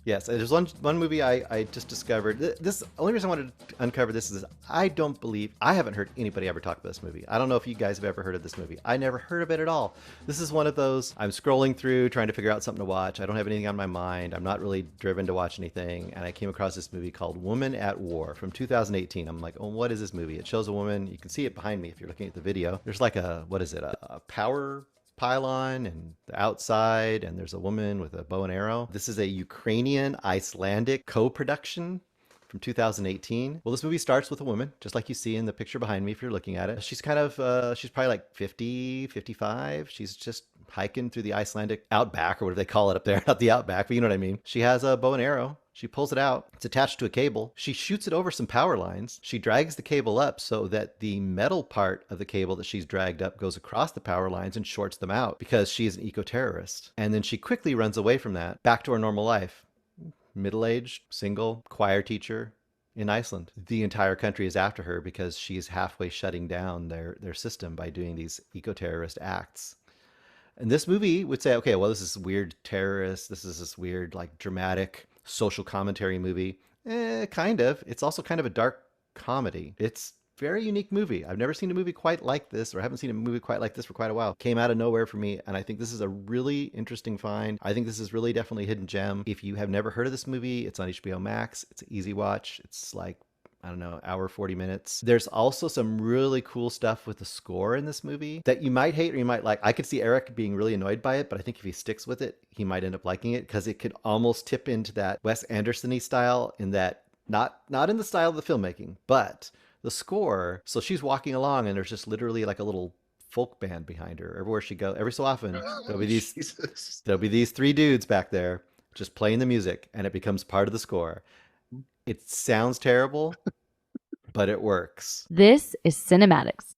Yes, there's one movie I just discovered. This only reason I wanted to uncover this is I don't believe I haven't heard anybody ever talk about this movie. I don't know if you guys have ever heard of this movie. I never heard of it at all. This is one of those I'm scrolling through trying to figure out something to watch. I don't have anything on my mind. I'm not really driven to watch anything, and I came across this movie called Woman at War from 2018. I'm like, oh, what is this movie? It shows a woman. You can see it behind me if you're looking at the video. There's like a what is it? A power pylon and the outside, and there's a woman with a bow and arrow. This is a Ukrainian Icelandic co-production from 2018. Well, this movie starts with a woman, just like you see in the picture behind me if you're looking at it. She's kind of, she's probably like 50, 55. She's just hiking through the Icelandic outback, or whatever they call it up there. Not the outback, but you know what I mean. She has a bow and arrow. She pulls it out. It's attached to a cable. She shoots it over some power lines. She drags the cable up so that the metal part of the cable that she's dragged up goes across the power lines and shorts them out because she's an eco-terrorist. And then she quickly runs away from that back to her normal life. Middle-aged, single, choir teacher in Iceland. The entire country is after her because she's halfway shutting down their system by doing these eco-terrorist acts. And this movie would say, okay, well, this is weird terrorist. This is this weird, like, dramatic social commentary movie. Kind of. It's also kind of a dark comedy. It's a very unique movie. I've never seen a movie quite like this, or haven't seen a movie quite like this for quite a while. Came out of nowhere for me, and I think this is a really interesting find. I think this is really definitely a hidden gem. If you have never heard of this movie, it's on HBO Max. It's an easy watch. It's like, I don't know, hour, 40 minutes. There's also some really cool stuff with the score in this movie that you might hate or you might like. I could see Eric being really annoyed by it, but I think if he sticks with it, he might end up liking it because it could almost tip into that Wes Anderson-y style in that, not in the style of the filmmaking, but the score. So she's walking along and there's just literally like a little folk band behind her everywhere she goes. Every so often, there'll be these Jesus. there'll be these three dudes back there just playing the music and it becomes part of the score. It sounds terrible, but it works. This is CinemAddicts.